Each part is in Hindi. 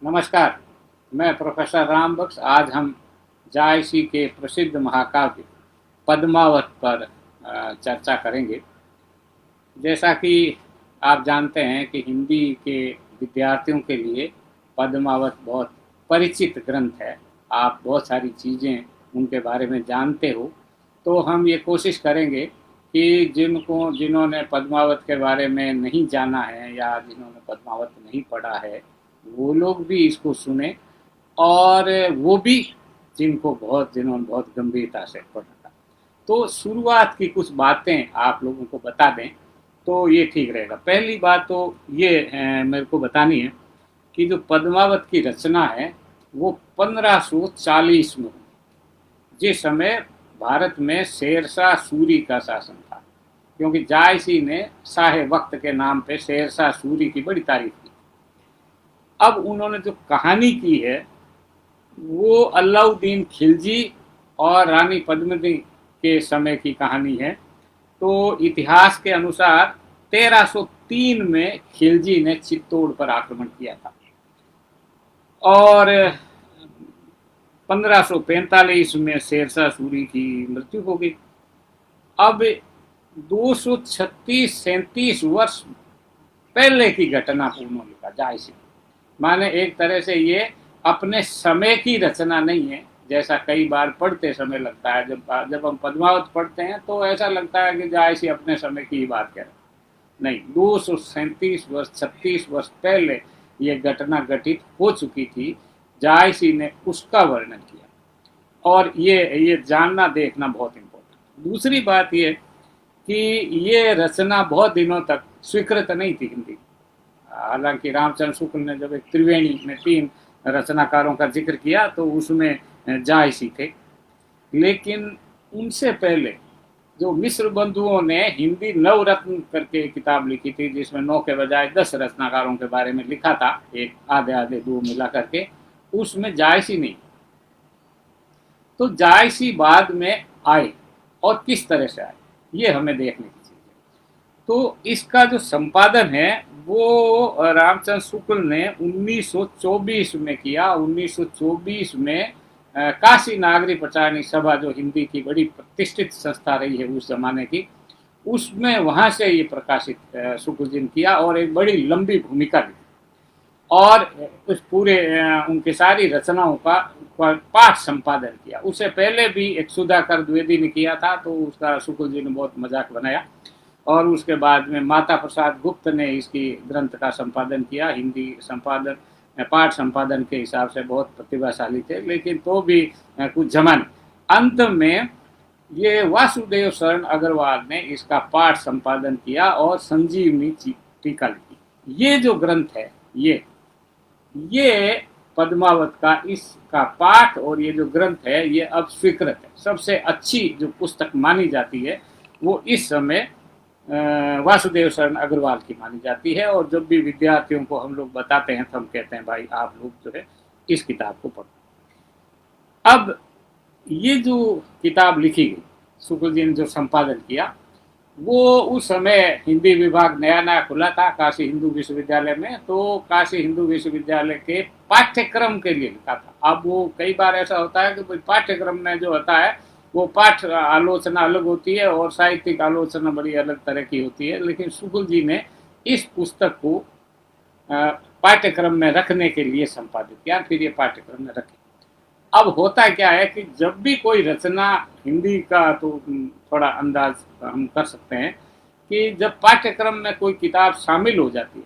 नमस्कार। मैं प्रोफेसर राम बख्श। आज हम जायसी के प्रसिद्ध महाकाव्य पद्मावत पर चर्चा करेंगे। जैसा कि आप जानते हैं कि हिंदी के विद्यार्थियों के लिए पद्मावत बहुत परिचित ग्रंथ है। आप बहुत सारी चीज़ें उनके बारे में जानते हो। तो हम ये कोशिश करेंगे कि जिन्होंने पद्मावत के बारे में नहीं जाना है या जिन्होंने पद्मावत नहीं पढ़ा है, वो लोग भी इसको सुने, और वो भी जिन्होंने बहुत गंभीरता से पढ़ा था। तो शुरुआत की कुछ बातें आप लोगों को बता दें तो ये ठीक रहेगा। पहली बात तो ये मेरे को बतानी है कि जो पद्मावत की रचना है वो 1540 में हुई, जिस समय भारत में शेरशाह सूरी का शासन था। क्योंकि जायसी ने शाह वक्त के नाम पे शेरशाह सूरी की बड़ी तारीफ की। अब उन्होंने जो कहानी की है वो अलाउद्दीन खिलजी और रानी पद्मिनी के समय की कहानी है। तो इतिहास के अनुसार 1303 में खिलजी ने चित्तौड़ पर आक्रमण किया था और 1545 में शेरशाह सूरी की मृत्यु हो गई। अब 236-37 वर्ष पहले की घटना को उन्होंने लिखा जायसी। माने एक तरह से ये अपने समय की रचना नहीं है, जैसा कई बार पढ़ते समय लगता है। जब हम पद्मावत पढ़ते हैं तो ऐसा लगता है कि जायसी अपने समय की ही बात कह रहे हैं। नहीं, 237 वर्ष 36 वर्ष पहले ये घटना घटित हो चुकी थी। जायसी ने उसका वर्णन किया और ये जानना देखना बहुत इम्पोर्टेंट। दूसरी बात ये कि ये रचना बहुत दिनों तक स्वीकृत नहीं थी हिंदी। हालांकि रामचंद्र शुक्ल ने जब एक त्रिवेणी में 3 रचनाकारों का जिक्र किया तो उसमें जायसी थे, लेकिन उनसे पहले जो मिस्र बंधुओं ने हिंदी नवरत्न करके किताब लिखी थी, जिसमें 9 के बजाय 10 रचनाकारों के बारे में लिखा था, एक आधे आधे 2 मिला करके, उसमें जायसी नहीं। तो जायसी बाद में आए और किस तरह से आए ये हमें देखने की चीज़ है। तो इसका जो संपादन है वो रामचंद्र शुक्ल ने 1924 में किया। 1924 में काशी नागरी प्रचारणी सभा, जो हिंदी की बड़ी प्रतिष्ठित संस्था रही है उस जमाने की, उसमें वहाँ से ये प्रकाशित शुक्ल जी ने किया और एक बड़ी लंबी भूमिका लिखी और उस पूरे उनकी सारी रचनाओं का पाठ संपादन किया। उससे पहले भी एक सुधाकर द्विवेदी ने किया था, तो उसका शुक्ल जी ने बहुत मजाक बनाया। और उसके बाद में माता प्रसाद गुप्त ने इसकी ग्रंथ का संपादन किया। हिंदी संपादन पाठ संपादन के हिसाब से बहुत प्रतिभाशाली थे, लेकिन तो भी कुछ जमान। अंत में ये वासुदेव शरण अग्रवाल ने इसका पाठ संपादन किया और संजीवनी टीका लिखी। ये जो ग्रंथ है ये पद्मावत का इसका पाठ और ये जो ग्रंथ है ये अब स्वीकृत है। सबसे अच्छी जो पुस्तक मानी जाती है वो इस समय वासुदेव शरण अग्रवाल की मानी जाती है। और जब भी विद्यार्थियों को हम लोग बताते हैं तो हम कहते हैं भाई आप लोग जो है इस किताब को पढ़ो। अब ये जो किताब लिखी गई, शुक्ल जी ने जो संपादन किया, वो उस समय हिंदी विभाग नया नया खुला था काशी हिंदू विश्वविद्यालय में। तो काशी हिंदू विश्वविद्यालय के पाठ्यक्रम के लिए लिखा था। अब वो कई बार ऐसा होता है कि पाठ्यक्रम में जो होता है वो पाठ आलोचना अलग होती है और साहित्यिक आलोचना बड़ी अलग तरह की होती है, लेकिन शुक्ल जी ने इस पुस्तक को पाठ्यक्रम में रखने के लिए संपादित किया, फिर ये पाठ्यक्रम में रखे। अब होता क्या है कि जब भी कोई रचना, हिंदी का तो थोड़ा अंदाज हम कर सकते हैं कि जब पाठ्यक्रम में कोई किताब शामिल हो जाती है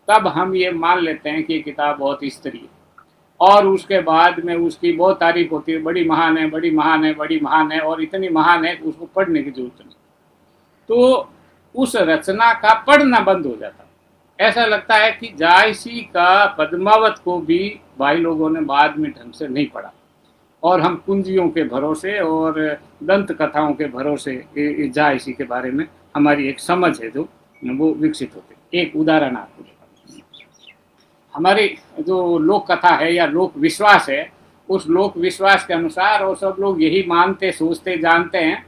तब हम ये मान लेते हैं कि ये किताब बहुत स्तरीय है और उसके बाद में उसकी बहुत तारीफ होती है, बड़ी महान है, बड़ी महान है, बड़ी महान है, और इतनी महान है कि उसको पढ़ने की जरूरत नहीं। तो उस रचना का पढ़ना बंद हो जाता है। ऐसा लगता है कि जायसी का पद्मावत को भी भाई लोगों ने बाद में ढंग से नहीं पढ़ा और हम कुंजियों के भरोसे और दंत कथाओं के भरोसे जायसी के बारे में हमारी एक समझ है जो वो विकसित होती है। एक उदाहरण आपको, हमारी जो लोक कथा है या लोक विश्वास है, उस लोक विश्वास के अनुसार और सब लोग यही मानते, सोचते, जानते हैं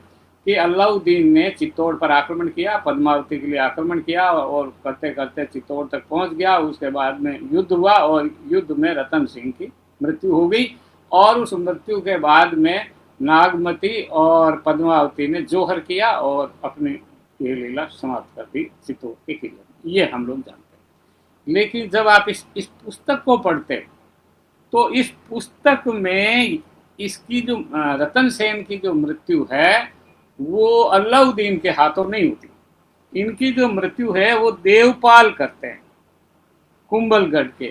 कि अलाउद्दीन ने चित्तौड़ पर आक्रमण किया, पद्मावती के लिए आक्रमण किया और करते करते चित्तौड़ तक पहुंच गया। उसके बाद में युद्ध हुआ और युद्ध में रतन सिंह की मृत्यु हो गई और उस मृत्यु के बाद में नागमती और पद्मावती ने जोहर किया और अपनी ये लीला समाप्त कर दी चित्तौड़ के किले में। ये हम लोग जानते हैं। लेकिन जब आप इस पुस्तक को पढ़ते तो इस पुस्तक में इसकी जो रतन सेन की जो मृत्यु है वो अलाउद्दीन के हाथों नहीं होती। इनकी जो मृत्यु है वो देवपाल करते हैं, कुंभलगढ़ के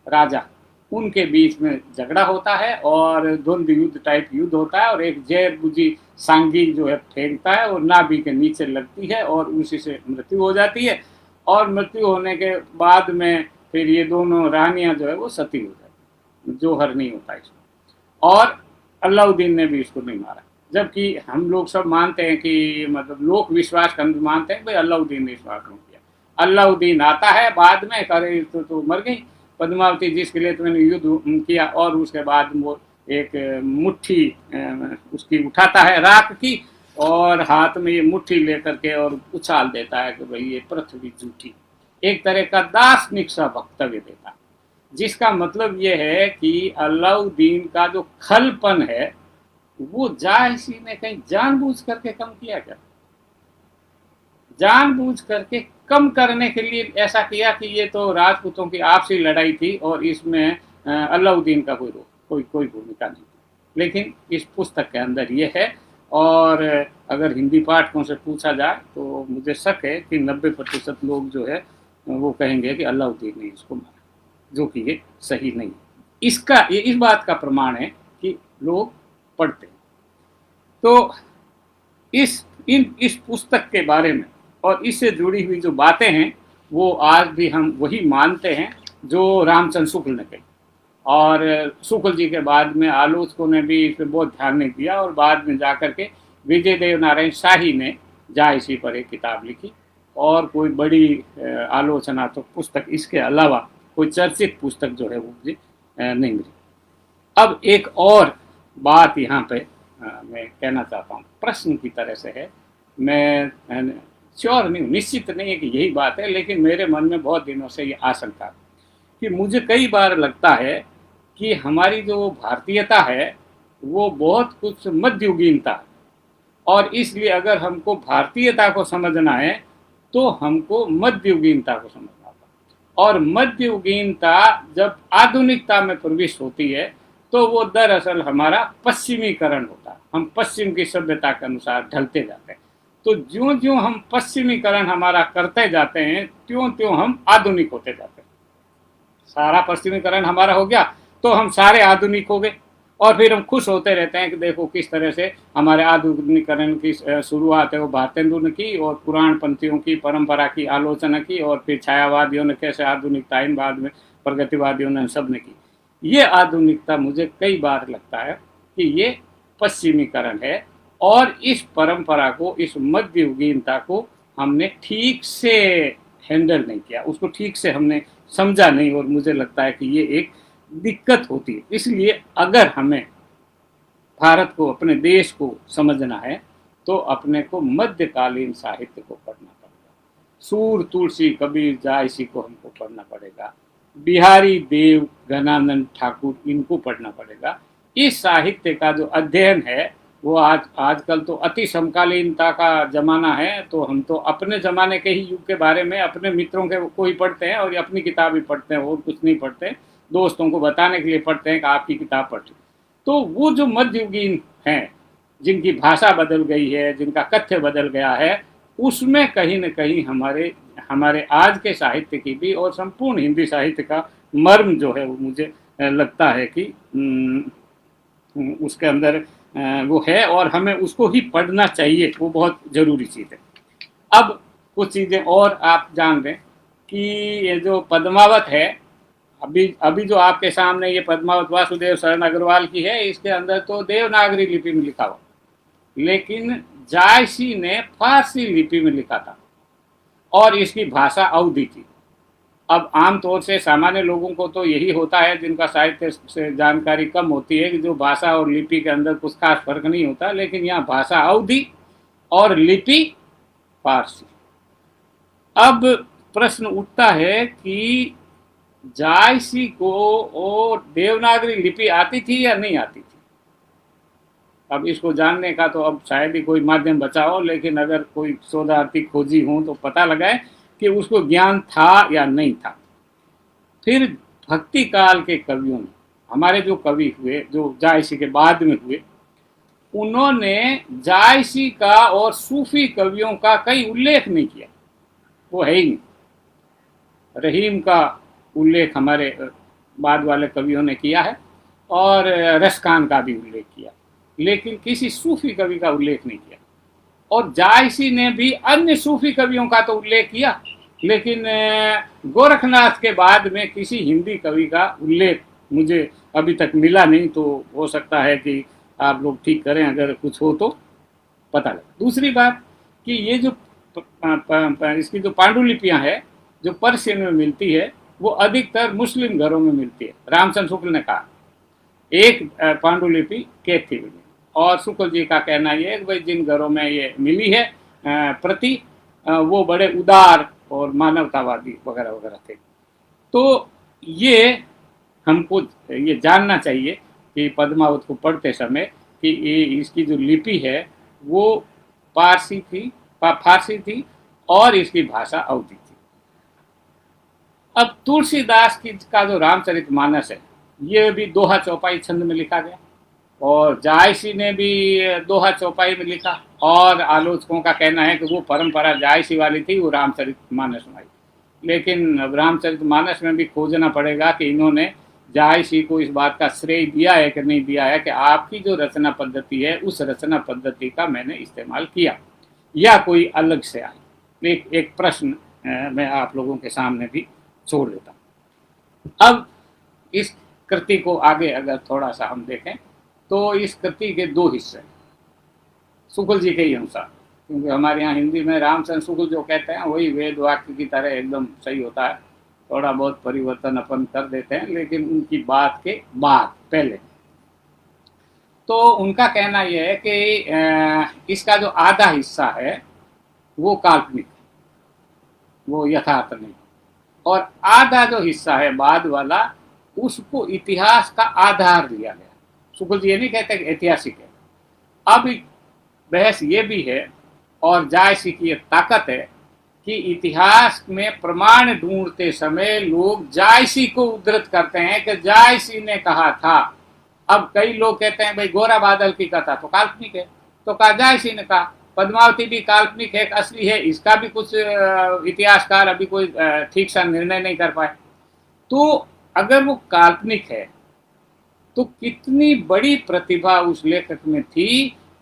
राजा, उनके बीच में झगड़ा होता है और द्वंद्व युद्ध टाइप युद्ध होता है और एक जहर बुझी सांगी जो है फेंकता है और नाभि के नीचे लगती है और उसी से मृत्यु हो जाती है। और मृत्यु होने के बाद में फिर ये दोनों रानियां जो है वो सती हो जाती, जोहर नहीं होता इसमें। और अलाउद्दीन ने भी इसको नहीं मारा, जबकि हम लोग सब मानते हैं कि मतलब लोक विश्वास के अंदर मानते हैं भाई अलाउद्दीन ने इसको आक्रमण किया। अलाउद्दीन आता है बाद में, करे तो मर गई पद्मावती जिसके लिए तो मैंने युद्ध किया, और उसके बाद वो एक मुट्ठी उसकी उठाता है राख की और हाथ में ये मुट्ठी लेकर के और उछाल देता है कि भाई ये पृथ्वी झूठी, एक तरह का दार्शनिक सा वक्तव्य देता है, जिसका मतलब ये है कि अलाउद्दीन का जो खलपन है वो जायसी ने कहीं जानबूझ करके कम किया क्या? जानबूझ करके कम करने के लिए ऐसा किया कि ये तो राजपूतों की आपसी लड़ाई थी और इसमें अलाउद्दीन का कोई भूमिका नहीं थी। लेकिन इस पुस्तक के अंदर ये है और अगर हिंदी पाठकों से पूछा जाए तो मुझे शक है कि 90% लोग जो है वो कहेंगे कि अलाउद्दीन ने इसको मारा, जो कि ये सही नहीं है। ये इस बात का प्रमाण है कि लोग पढ़ते हैं। तो इस पुस्तक के बारे में और इससे जुड़ी हुई जो बातें हैं वो आज भी हम वही मानते हैं जो रामचंद्र शुक्ल ने कही, और शुक्ल जी के बाद में आलोचकों ने भी इस पर बहुत ध्यान नहीं दिया और बाद में जाकर के विजय देव नारायण शाही ने जायसी पर एक किताब लिखी और कोई बड़ी आलोचनात्मक पुस्तक इसके अलावा कोई चर्चित पुस्तक जो है वो मुझे नहीं मिली। अब एक और बात यहाँ पे मैं कहना चाहता हूँ, प्रश्न की तरह से है, मैं श्योर नहीं हूँ, निश्चित नहीं है कि यही बात है, लेकिन मेरे मन में बहुत दिनों से ये आशंका कि मुझे कई बार लगता है कि हमारी जो भारतीयता है वो बहुत कुछ मध्ययुगीनता है, और इसलिए अगर हमको भारतीयता को समझना है तो हमको मध्ययुगीनता को समझना होगा। और मध्ययुगीनता जब आधुनिकता में प्रविष्ट होती है तो वो दरअसल हमारा पश्चिमीकरण होता है, हम पश्चिम की सभ्यता के अनुसार ढलते जाते हैं। तो ज्यों ज्यों हम पश्चिमीकरण हमारा करते जाते हैं त्यों त्यों हम आधुनिक होते जाते हैं। सारा पश्चिमीकरण हमारा हो गया तो हम सारे आधुनिक हो गए, और फिर हम खुश होते रहते हैं कि देखो किस तरह से हमारे आधुनिकीकरण की शुरुआत है वो भारतेंदु ने की और पुराण पंथियों की परंपरा की आलोचना की, और फिर छायावादियों ने कैसे आधुनिकता इन, बाद में प्रगतिवादियों ने सब ने की। ये आधुनिकता मुझे कई बार लगता है कि ये पश्चिमीकरण है, और इस परंपरा को, इस मध्ययुगीनता को हमने ठीक से हैंडल नहीं किया, उसको ठीक से हमने समझा नहीं, और मुझे लगता है कि ये एक दिक्कत होती है। इसलिए अगर हमें भारत को, अपने देश को समझना है तो अपने को मध्यकालीन साहित्य को पढ़ना पड़ेगा। सूर, तुलसी, कबीर, जायसी को हमको पढ़ना पड़ेगा, बिहारी देव, घनानंद ठाकुर, इनको पढ़ना पड़ेगा। इस साहित्य का जो अध्ययन है वो आजकल तो अति समकालीनता का जमाना है, तो हम तो अपने ज़माने के ही युग के बारे में अपने मित्रों के को ही पढ़ते हैं और अपनी किताब ही पढ़ते हैं और कुछ नहीं पढ़ते, दोस्तों को बताने के लिए पढ़ते हैं कि आपकी किताब पढ़ी। तो वो जो मध्ययुगीन हैं, जिनकी भाषा बदल गई है, जिनका कथ्य बदल गया है, उसमें कहीं न कहीं हमारे आज के साहित्य की भी और संपूर्ण हिंदी साहित्य का मर्म जो है वो मुझे लगता है कि उसके अंदर वो है और हमें उसको ही पढ़ना चाहिए, वो बहुत ज़रूरी चीज़ है। अब कुछ चीज़ें और आप जान लें कि ये जो पद्मावत है, अभी जो आपके सामने ये पद्मावत वासुदेव शरण अग्रवाल की है, इसके अंदर तो देवनागरी लिपि में लिखा हुआ, लेकिन जायसी ने फारसी लिपि में लिखा था और इसकी भाषा अवधी थी। अब आमतौर से सामान्य लोगों को तो यही होता है, जिनका साहित्य से जानकारी कम होती है, कि जो भाषा और लिपि के अंदर कुछ खास फर्क नहीं होता, लेकिन यहाँ भाषा अवधी और लिपि पारसी। अब प्रश्न उठता है कि जायसी को वो देवनागरी लिपि आती थी या नहीं आती थी। अब इसको जानने का तो अब शायद ही कोई माध्यम बचा हो, लेकिन अगर कोई शोधार्थी खोजी हो तो पता लगाए कि उसको ज्ञान था या नहीं था। फिर भक्ति काल के कवियों ने, हमारे जो कवि हुए जो जायसी के बाद में हुए, उन्होंने जायसी का और सूफी कवियों का कई उल्लेख नहीं किया, वो है ही नहीं। रहीम का उल्लेख हमारे बाद वाले कवियों ने किया है और रसखान का भी उल्लेख किया, लेकिन किसी सूफी कवि का उल्लेख नहीं किया। और जायसी ने भी अन्य सूफी कवियों का तो उल्लेख किया, लेकिन गोरखनाथ के बाद में किसी हिंदी कवि का उल्लेख मुझे अभी तक मिला नहीं। तो हो सकता है कि आप लोग ठीक करें, अगर कुछ हो तो पता लगे। दूसरी बात कि ये जो इसकी जो पांडुलिपियां हैं जो पर्शियन में मिलती है, वो अधिकतर मुस्लिम घरों में मिलती है। रामचंद्र शुक्ल ने कहा एक पांडुलिपि कैथी में, और शुक्ल जी का कहना यह है कि भाई जिन घरों में ये मिली है प्रति, वो बड़े उदार और मानवतावादी वगैरह वगैरह थे। तो ये हमको ये जानना चाहिए कि पद्मावत को पढ़ते समय कि इसकी जो लिपि है वो फारसी थी और इसकी भाषा अवधी थी। अब तुलसीदास की का जो रामचरितमानस है, ये भी दोहा चौपाई छंद में लिखा गया, और जायसी ने भी दोहा चौपाई में लिखा, और आलोचकों का कहना है कि वो परंपरा जायसी वाली थी, वो रामचरितमानस में आई। लेकिन अब रामचरितमानस में भी खोजना पड़ेगा कि इन्होंने जायसी को इस बात का श्रेय दिया है कि नहीं दिया है कि आपकी जो रचना पद्धति है उस रचना पद्धति का मैंने इस्तेमाल किया, या कोई अलग से आए। एक प्रश्न मैं आप लोगों के सामने भी छोड़ देता हूँ। अब इस कृति को आगे अगर थोड़ा सा हम देखें तो इस कृति के दो हिस्से, शुक्ल जी के ही अनुसार, क्योंकि हमारे यहाँ हिंदी में रामचंद्र शुक्ल जो कहते हैं वही वेद वाक्य की तरह एकदम सही होता है। थोड़ा बहुत परिवर्तन अपन कर देते हैं, लेकिन उनकी बात के बाद पहले तो उनका कहना यह है कि इसका जो आधा हिस्सा है वो काल्पनिक, वो यथार्थ नहीं, और आधा जो हिस्सा है बाद वाला उसको इतिहास का आधार लिया गया। शुक्ल जी ये नहीं कहते कि ऐतिहासिक है। अब बहस ये भी है, और जायसी की ताकत है कि इतिहास में प्रमाण ढूंढते समय लोग जायसी को उद्धृत करते हैं कि जायसी ने कहा था। अब कई लोग कहते हैं भाई गोरा बादल की कथा तो काल्पनिक है, तो कहा जायसी ने कहा। पद्मावती भी काल्पनिक है, असली है, इसका भी कुछ इतिहासकार अभी कोई ठीक सा निर्णय नहीं कर पाए। तो अगर वो काल्पनिक है तो कितनी बड़ी प्रतिभा उस लेखक में थी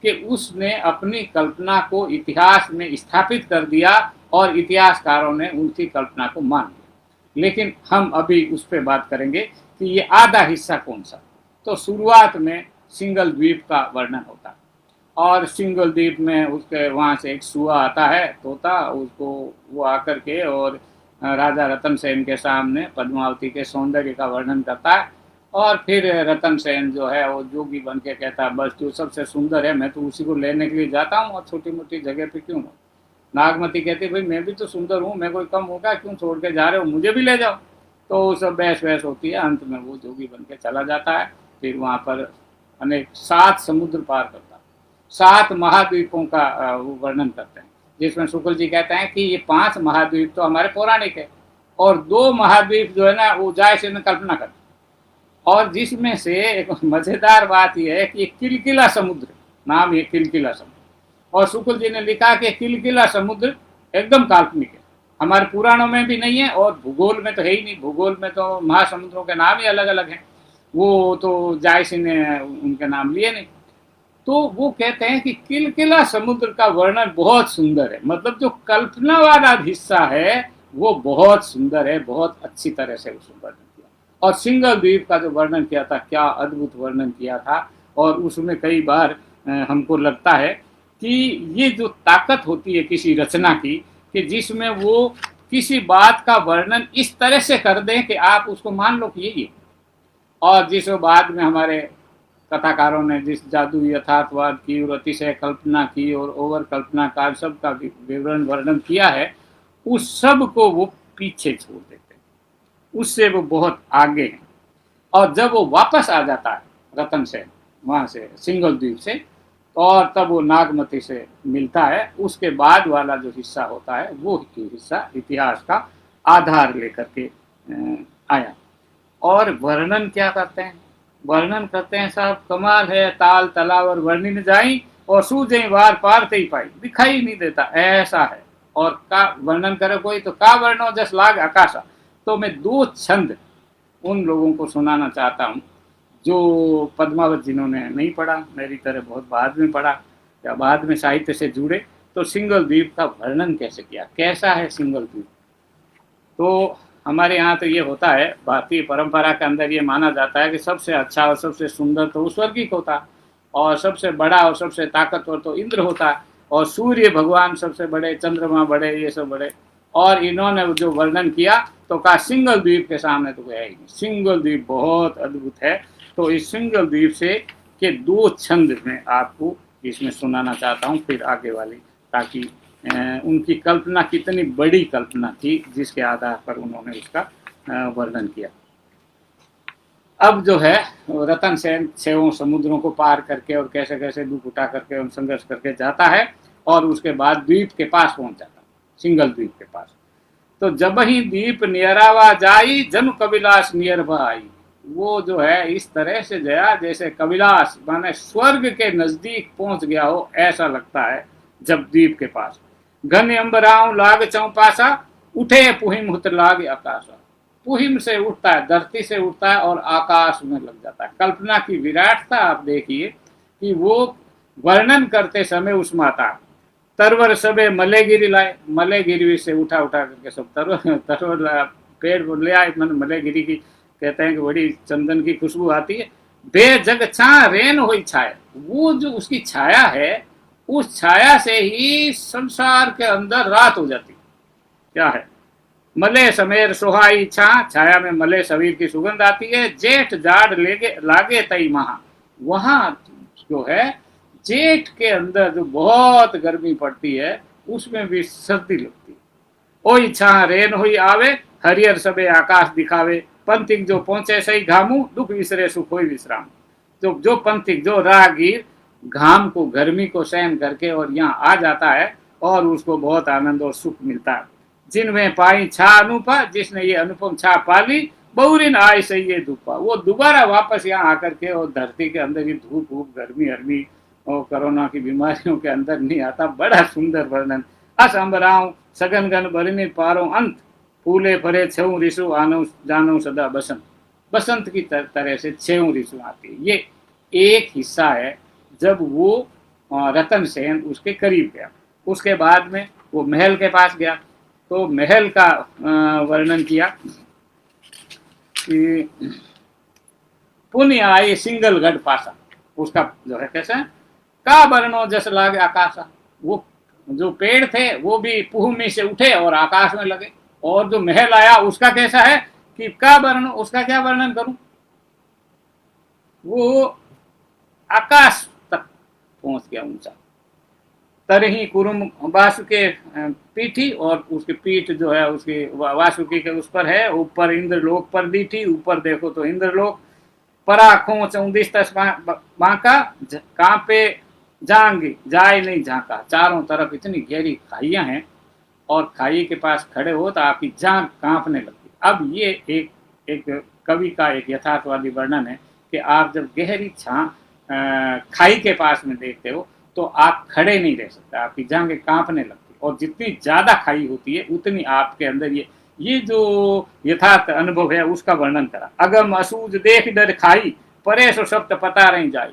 कि उसने अपनी कल्पना को इतिहास में स्थापित कर दिया और इतिहासकारों ने उनकी कल्पना को मान लिया। लेकिन हम अभी उस पर बात करेंगे कि ये आधा हिस्सा कौन सा। तो शुरुआत में सिंगल द्वीप का वर्णन होता है, और सिंगल द्वीप में उसके वहाँ से एक सुआ आता है, तोता, उसको वो आकर के और राजा रतन सेन के सामने पद्मावती के सौंदर्य का वर्णन करता है। और फिर रतन सेन जो है वो जोगी बन के कहता है बस जो सबसे सुंदर है मैं तो उसी को लेने के लिए जाता हूँ, और छोटी मोटी जगह पे क्यों हो। नागमती कहती भाई मैं भी तो सुंदर हूँ, मैं कोई कम होगा, क्यों छोड़ के जा रहे हो, मुझे भी ले जाओ। तो सब बहस होती है, अंत में वो जोगी बन के चला जाता है। फिर वहाँ पर अनेक 7 समुद्र पार करता है, 7 महाद्वीपों का वो वर्णन करते हैं, जिसमें शुक्ल जी कहते हैं कि ये 5 महाद्वीप तो हमारे पौराणिक है, और 2 महाद्वीप जो है ना वो जायसी ने कल्पना करते, और जिसमें से एक मजेदार बात यह है कि किलकिला समुद्र, नाम ये किलकिला समुद्र, और शुक्ल जी ने लिखा कि किलकिला समुद्र एकदम काल्पनिक है, हमारे पुराणों में भी नहीं है और भूगोल में तो है ही नहीं। भूगोल में तो महासमुद्रों के नाम ही अलग अलग हैं, वो तो जायसी ने उनके नाम लिए नहीं। तो वो कहते हैं कि किलकिला समुद्र का वर्णन बहुत सुंदर है, मतलब जो कल्पना वाला हिस्सा है वो बहुत सुंदर है, बहुत अच्छी तरह से उसको वर्णन किया। और सिंगल द्वीप का जो वर्णन किया था, क्या अद्भुत वर्णन किया था। और उसमें कई बार हमको लगता है कि ये जो ताकत होती है किसी रचना की, कि जिसमें वो किसी बात का वर्णन इस तरह से कर दें कि आप उसको मान लो कि यही है, और जिस बाद में हमारे कथाकारों ने जिस जादू यथार्थवाद की और अतिशय कल्पना की और ओवर कल्पना का सबका विवरण वर्णन किया है, उस सब को वो पीछे छोड़ देते हैं, उससे वो बहुत आगे हैं। और जब वो वापस आ जाता है रतन सेन वहाँ से सिंगल द्वीप से, और तब वो नागमती से मिलता है, उसके बाद वाला जो हिस्सा होता है वो हिस्सा इतिहास का आधार लेकर के आया। और वर्णन क्या करते हैं, वर्णन करते हैं साहब, कमाल है, ताल तलावर वर्णि न जाई और सूझे वार पार ते ही पाई, दिखाई नहीं देता, ऐसा है। और का वर्णन करे कोई तो का वर्णो जस लाग आकाशा। तो मैं 2 छंद उन लोगों को सुनाना चाहता हूँ जो पद्मावत जिन्होंने नहीं पढ़ा, मेरी तरह बहुत बाद में पढ़ा या बाद में साहित्य से जुड़े, तो सिंगल द्वीप का वर्णन कैसे किया, कैसा है सिंगल द्वीप। तो हमारे यहाँ तो ये होता है, भारतीय परंपरा के अंदर ये माना जाता है कि सबसे अच्छा और सबसे सुंदर तो स्वर्गिक होता, और सबसे बड़ा और सबसे ताकतवर तो इंद्र होता, और सूर्य भगवान सबसे बड़े, चंद्रमा बड़े, ये सब बड़े। और इन्होंने जो वर्णन किया तो कहा सिंगल द्वीप के सामने तो गया ही नहीं, सिंगल द्वीप बहुत अद्भुत है। तो इस सिंगल द्वीप से के 2 छंद में आपको इसमें सुनाना चाहता हूँ, फिर आगे वाली, ताकि उनकी कल्पना कितनी बड़ी कल्पना थी जिसके आधार पर उन्होंने उसका वर्णन किया। अब जो है रतन सेन 6 समुद्रों को पार करके और कैसे कैसे दुख उठा करके संघर्ष करके जाता है, और उसके बाद द्वीप के पास पहुंच जाता है, सिंगल द्वीप के पास। तो जब ही द्वीप नियरावा जाई जन कविलास नियर आई। वो जो है इस तरह से गया जैसे कविलास माने स्वर्ग के नजदीक पहुंच गया हो, ऐसा लगता है जब द्वीप के पास। घन अंबराव लाग चौपासा उठे पुहिम हुत लाग आकाशा। पुहिम से उठता है, धरती से उठता है और आकाश में लग जाता है। कल्पना की विराटता आप देखिए कि वो वर्णन करते समय उसमें आता है। तरवर सबे मलेगिरी लाए, मलेगिरी से उठा करके सब तरवर पेड़ ले आए, मलेगिरी की कहते हैं कि बड़ी चंदन की खुशबू आती है। बेजग छा रेन हुई छाया, वो जो उसकी छाया है, उस छाया से ही संसार के अंदर रात हो जाती। क्या है, मले समेर सोहाई छा, छाया में मले सवीर की सुगंध आती है। जेठ जाड़ लेगे लागे तई महा, वहां जो है जेठ के अंदर जो बहुत गर्मी पड़ती है उसमें भी सर्दी लगती है। ओई छा रेन हुई आवे, हरियर सबे आकाश दिखावे। पंथिक जो पहुंचे सही घामू, दुख विसरे सुख होई विश्राम। जो पंथिक जो राहगीर घाम को, गर्मी को सहन करके और यहाँ आ जाता है और उसको बहुत आनंद और सुख मिलता है। जिनमें पाई छा अनुपा, जिसने ये अनुपम छा पाली, बहुरिन आय सही ये धूपा, वो दोबारा वापस यहाँ आकर के और धरती के अंदर ही धूप गर्मी हरमी और कोरोना की बीमारियों के अंदर नहीं आता। बड़ा सुंदर वर्णन। अस अम्बराव सगन गन बरनी पारो अंत, फूले फरे छऊ ऋषु आनो जानो सदा बसंत। बसंत की तरह से 6 ऋतु आती है। ये एक हिस्सा है जब वो रतन सेन उसके करीब गया। उसके बाद में वो महल के पास गया, तो महल का वर्णन किया कि पुण्य आए सिंगल गढ़ पासा। उसका जो है कैसा, का वर्णो जस लागे आकाशा, वो जो पेड़ थे वो भी पुह में से उठे और आकाश में लगे। और जो महल आया उसका कैसा है कि का वर्ण, उसका क्या वर्णन करूं, वो आकाश तक पहुंच गया ऊंचा। तरही कुरुम वासुके पीठी, और उसकी पीठ जो है उसकी वासुकी के उस पर है। ऊपर इंद्रलोक पर दीठी, ऊपर देखो तो इंद्रलोक। परा खो 34 बांका, कांपे जांगी जाए नहीं झांका। चारों तरफ इतनी गहरी खाइयां हैं और खाई के पास खड़े हो तो आपकी जान कांपने लगती। अब ये एक कवि का एक यथार्थवादी वर्णन है कि आप जब गहरी खाई के पास में देखते हो तो आप खड़े नहीं रह सकते, आपकी जांघें कांपने लगती। और जितनी ज्यादा खाई होती है उतनी आपके अंदर ये जो यथार्थ अनुभव है उसका वर्णन करा। अगम असूज देख डर खाई, परे सो शब्द पता नहीं जाई।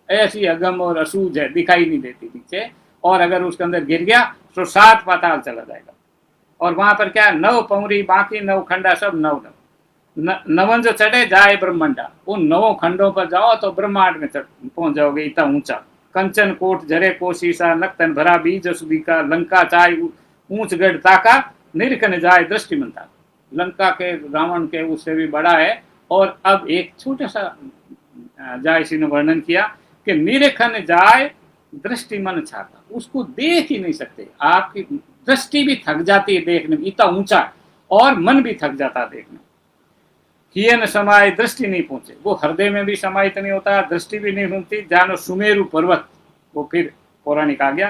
ऐसी अगम और असूज है, दिखाई नहीं देती नीचे, और अगर उसके अंदर गिर गया तो 7 पाताल चला जाएगा। और वहां पर क्या, 9 पौरी बाकी 9 खंडा, सब 9 नवन जो चढ़े जाए ब्रह्मंडा। उन 9 खंडों पर जाओ तो ब्रह्मांड में पहुंच जाओगे, इतना ऊंचा। कंचन कोट झरे कोशीसा, नक्तन भरा बीज सुदी का। लंका चाय ऊंच गढ़ ताका, निरखन जाए दृष्टि मंता। लंका के रावण के उससे भी बड़ा है। और अब एक छोटा सा जायसी ने वर्णन किया कि निरेखन जाय दृष्टि मन छाता, उसको देख ही नहीं सकते, आपकी दृष्टि भी थक जाती है देखने में, इतना ऊंचा है, और मन भी थक जाता देखने में। किए न समाये दृष्टि नहीं पहुंचे, वो हृदय में भी समाहित नहीं होता, दृष्टि भी नहीं पहुंचती, जानो सुमेरु पर्वत। वो फिर पौराणिक आ गया,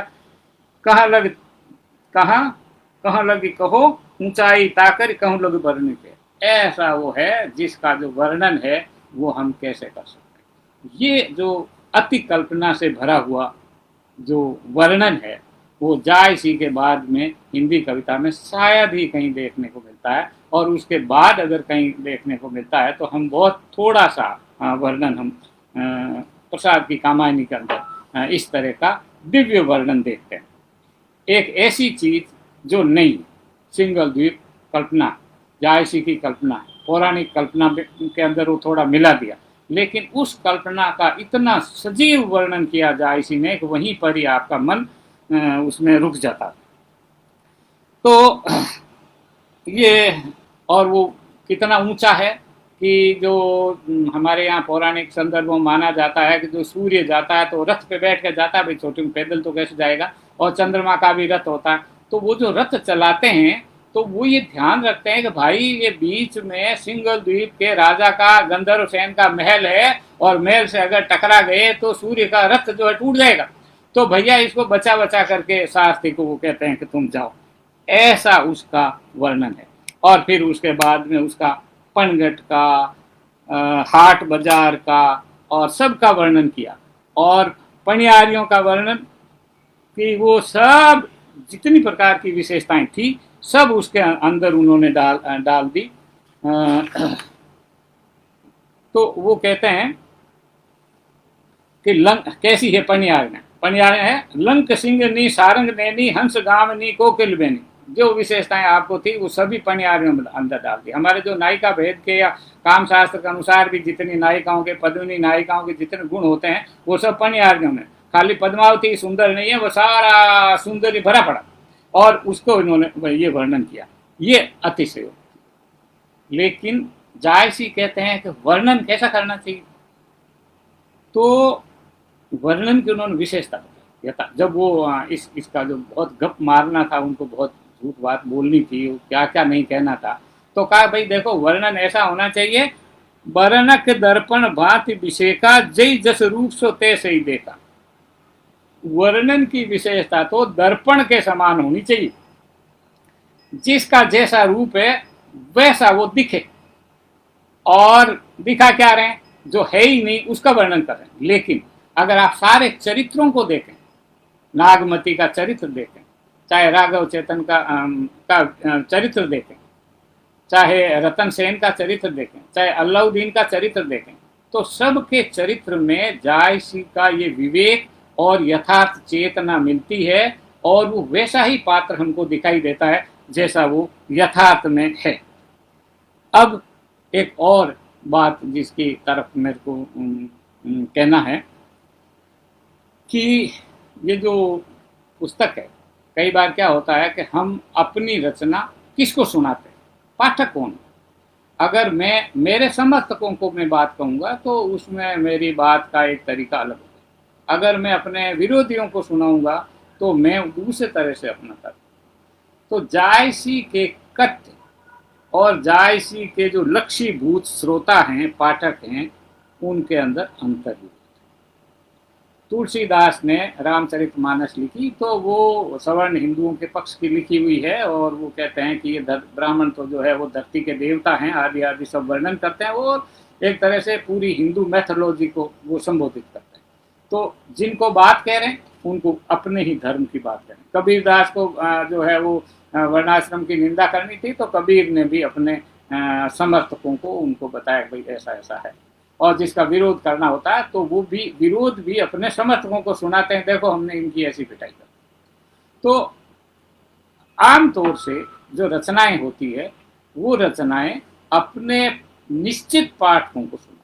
कहाँ लग कहाँ कहाँ लगी कहो ऊंचाई ताकर कहूँ लग वर्णन के, ऐसा वो है जिसका जो वर्णन है वो हम कैसे कर सकते हैं। ये जो अति कल्पना से भरा हुआ जो वर्णन है वो जायसी के बाद में हिंदी कविता में शायद ही कहीं देखने को मिलता है, और उसके बाद अगर कहीं देखने को मिलता है तो हम बहुत थोड़ा सा वर्णन हम प्रसाद की कामायनी के अंदर इस तरह का दिव्य वर्णन देखते हैं। एक ऐसी चीज जो नहीं, सिंगल द्वीप कल्पना, जायसी की कल्पना, पौराणिक कल्पना के अंदर वो थोड़ा मिला दिया, लेकिन उस कल्पना का इतना सजीव वर्णन किया जायसी ने कि वहीं पर ही आपका मन उसमें रुक जाता। तो ये, और वो कितना ऊंचा है कि जो हमारे यहाँ पौराणिक संदर्भों में माना जाता है कि जो सूर्य जाता है तो रथ पे बैठ कर जाता है, भाई छोटे पैदल तो कैसे जाएगा, और चंद्रमा का भी रथ होता है, तो वो जो रथ चलाते हैं तो वो ये ध्यान रखते हैं कि भाई ये बीच में सिंगल द्वीप के राजा का, गंधर्व सेन का महल है, और महल से अगर टकरा गए तो सूर्य का रथ जो है टूट जाएगा, तो भैया इसको बचा बचा करके सारथी को वो कहते हैं कि तुम जाओ, ऐसा उसका वर्णन है। और फिर उसके बाद में उसका पनघट का, हाट बाजार का और सब का वर्णन किया, और पनियारियों का वर्णन कि वो सब जितनी प्रकार की विशेषताएं थी सब उसके अंदर उन्होंने डाल दी। तो वो कहते हैं कि कैसी है पनियार है, लंक सिंह नी सारंग नैनी हंस गाम नी कोकिल बेनी, जो विशेषताएं आपको थी वो सभी पनियारियों में अंदर डाल दी। हमारे जो नायिका भेद के या काम शास्त्र के अनुसार भी जितनी नायिकाओं के, पद्मिनी नायिकाओं के जितने गुण होते हैं वो सब पनियारियों में, खाली पद्मावती सुंदर नहीं है, वो सारा सुंदर भरा पड़ा, और उसको इन्होंने ये वर्णन किया, ये अतिशय। लेकिन जायसी कहते हैं कि वर्णन कैसा करना चाहिए, तो वर्णन की उन्होंने विशेषता बताई। जब वो इसका जो बहुत गप मारना था, उनको बहुत झूठ बात बोलनी थी, क्या क्या नहीं कहना था, तो कहा भाई देखो वर्णन ऐसा होना चाहिए, वर्णक दर्पण भांति विषेका जय जस रूप सो तैसे ही देखा। वर्णन की विशेषता तो दर्पण के समान होनी चाहिए, जिसका जैसा रूप है वैसा वो दिखे, और दिखा क्या रहे हैं, जो है ही नहीं उसका वर्णन कर रहे हैं। लेकिन अगर आप सारे चरित्रों को देखें, नागमती का चरित्र देखें, चाहे राघव चेतन का चरित्र देखें, चाहे रतन सेन का चरित्र देखें, चाहे अल्लाउद्दीन का चरित्र देखें, तो सबके चरित्र में जायसी का ये विवेक और यथार्थ चेतना मिलती है, और वो वैसा ही पात्र हमको दिखाई देता है जैसा वो यथार्थ में है। अब एक और बात जिसकी तरफ मेरे को कहना है कि ये जो पुस्तक है, कई बार क्या होता है कि हम अपनी रचना किसको सुनाते हैं, पाठक कौन। अगर मैं मेरे समर्थकों को मैं बात कहूँगा तो उसमें मेरी बात का एक तरीका अलग होगा, अगर मैं अपने विरोधियों को सुनाऊंगा तो मैं दूसरे तरह से अपना कर। तो जायसी के कथ्य और जायसी के जो लक्षीभूत श्रोता हैं, पाठक हैं, उनके अंदर अंतर है। तुलसीदास ने रामचरितमानस लिखी तो वो सवर्ण हिंदुओं के पक्ष की लिखी हुई है, और वो कहते हैं कि ये ब्राह्मण तो जो है वो धरती के देवता हैं, आदि आदि सब वर्णन करते हैं, और एक तरह से पूरी हिंदू मैथोलॉजी को वो संबोधित करते हैं। तो जिनको बात कह रहे हैं उनको अपने ही धर्म की बात करें। कबीरदास को जो है वो वर्णाश्रम की निंदा करनी थी, तो कबीर ने भी अपने समर्थकों को उनको बताया भाई ऐसा ऐसा है, और जिसका विरोध करना होता है तो वो भी विरोध भी अपने समर्थकों को सुनाते हैं, देखो हमने इनकी ऐसी पिटाई कर। तो आमतौर से जो रचनाएं होती है वो रचनाएं अपने निश्चित पाठकों को सुना,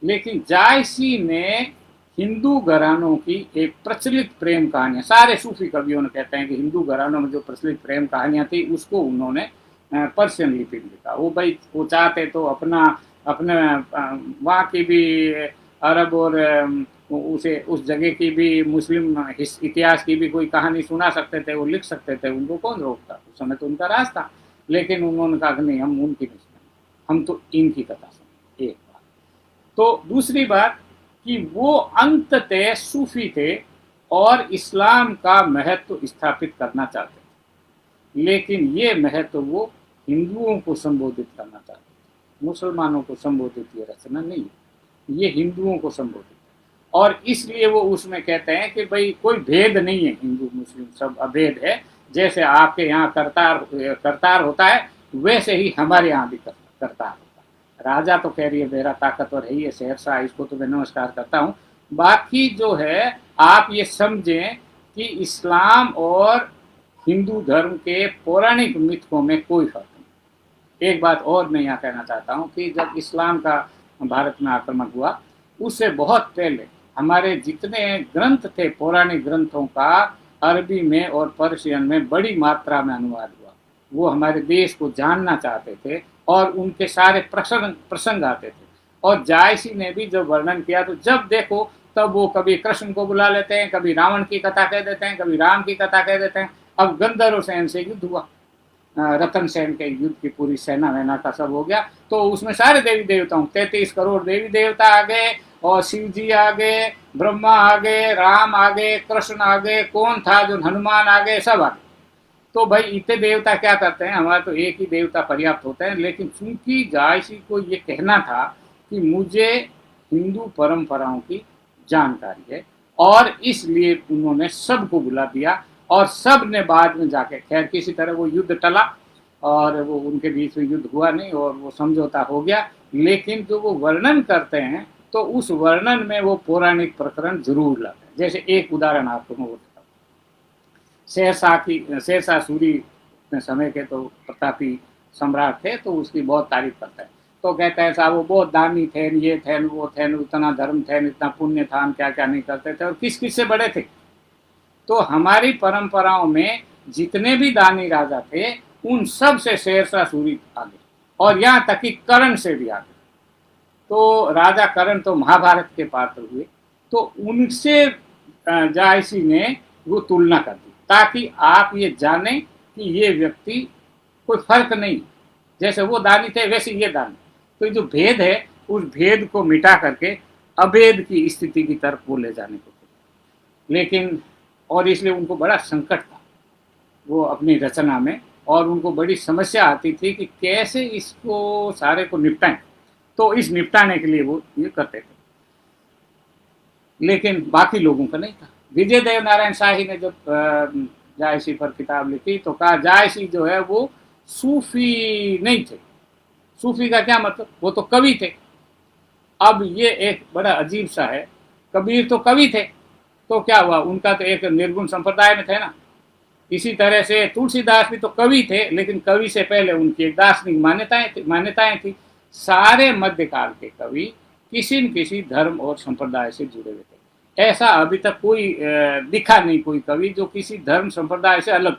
लेकिन जायसी ने हिंदू घरानों की एक प्रचलित प्रेम कहानियां, सारे सूफी कवियों ने कहते हैं कि हिंदू घरानों में जो प्रचलित प्रेम कहानियां थी उसको उन्होंने पर्शियन लिपि में लिखा। वो भाई वो चाहते तो अपने वहाँ की भी अरब और उसे उस जगह की भी मुस्लिम इतिहास की भी कोई कहानी सुना सकते थे, वो लिख सकते थे, उनको कौन रोकता? उस समय तो उनका राज था। लेकिन उन्होंने कहा कि नहीं, हम उनकी नहीं सुनेंगे, हम तो इनकी कथा सुनेंगे। एक बात। तो दूसरी बात कि वो अंततः सूफी थे और इस्लाम का महत्व स्थापित करना चाहते थे, लेकिन ये महत्व वो हिंदुओं को संबोधित करना चाहते थे, मुसलमानों को संबोधित ये रचना नहीं है, ये हिंदुओं को संबोधित है। और इसलिए वो उसमें कहते हैं कि भाई कोई भेद नहीं है, हिंदू मुस्लिम सब अभेद है, जैसे आपके यहाँ करतार करतार होता है वैसे ही हमारे यहाँ भी करतार होता है। राजा तो कह रही है मेरा ताकतवर है ये शेरशाह, इसको तो मैं नमस्कार करता हूँ। बाकी जो है आप ये समझें कि इस्लाम और हिंदू धर्म के पौराणिक मिथकों में कोई फर्क नहीं। एक बात और मैं यहाँ कहना चाहता हूँ कि जब इस्लाम का भारत में आक्रमण हुआ उससे बहुत पहले हमारे जितने ग्रंथ थे, पौराणिक ग्रंथों का अरबी में और पर्शियन में बड़ी मात्रा में अनुवाद हुआ। वो हमारे देश को जानना चाहते थे और उनके सारे प्रसंग आते थे। और जायसी ने भी जब वर्णन किया तो जब देखो तब वो कभी कृष्ण को बुला लेते हैं, कभी रावण की कथा कह देते हैं, कभी राम की कथा कह देते हैं। अब गंधर्व सेन से युद्ध हुआ, रतन सेन के युद्ध की पूरी सेना वेना का सब हो गया, तो उसमें सारे देवी देवताओं 33 करोड़ देवी देवता आ गए और शिव जी आ गए, ब्रह्मा आ गए, राम आ गए, कृष्ण आ गए, कौन था जो हनुमान आ गए, सब आ गए। तो भाई इतने देवता क्या करते हैं, हमारा तो एक ही देवता पर्याप्त होता है। लेकिन चूंकि जायसी को ये कहना था कि मुझे हिंदू परंपराओं की जानकारी है और इसलिए उन्होंने सबको बुला दिया और सब ने बाद में जाके, खैर किसी तरह वो युद्ध टला और वो उनके बीच में युद्ध हुआ नहीं और वो समझौता हो गया। लेकिन जो वो वर्णन करते हैं तो उस वर्णन में वो पौराणिक प्रकरण जरूर लाते हैं। जैसे एक उदाहरण आपको मैं बताता हूँ, शेरशाह सूरी समय के तो प्रतापी सम्राट थे, तो उसकी बहुत तारीफ करता है। तो कहते हैं साहब वो बहुत दानी थे, ये थे वो थे, उतना धर्म थे, इतना पुण्य था, क्या क्या नहीं करते थे और किस किस से बड़े थे। तो हमारी परंपराओं में जितने भी दानी राजा थे उन सब से शेरशाह सूरी आगे, और यहाँ तक कि कर्ण से भी आगे। तो राजा कर्ण तो महाभारत के पात्र हुए, तो उनसे जायसी ने वो तुलना कर दी ताकि आप ये जानें कि ये व्यक्ति कोई फर्क नहीं, जैसे वो दानी थे वैसे ये दानी। तो जो भेद है उस भेद को मिटा करके अभेद की स्थिति की तरफ वो ले जाने को। लेकिन और इसलिए उनको बड़ा संकट था वो अपनी रचना में, और उनको बड़ी समस्या आती थी कि कैसे इसको सारे को निपटाएं। तो इस निपटाने के लिए वो ये करते थे, लेकिन बाकी लोगों का नहीं था। विजय देव नारायण शाही ने जब जायसी पर किताब लिखी तो कहा जायसी जो है वो सूफी नहीं थे। सूफी का क्या मतलब, वो तो कवि थे। अब ये एक बड़ा अजीब सा है, कबीर तो कवि थे, तो क्या हुआ, उनका तो एक निर्गुण संप्रदाय में थे ना। इसी तरह से तुलसीदास भी तो कवि थे, लेकिन कवि से पहले उनकी एक दार्शनिक मान्यताएं थी। सारे मध्यकाल के कवि किसी न किसी धर्म और संप्रदाय से जुड़े हुए थे। ऐसा अभी तक कोई दिखा नहीं कोई कवि जो किसी धर्म संप्रदाय से अलग।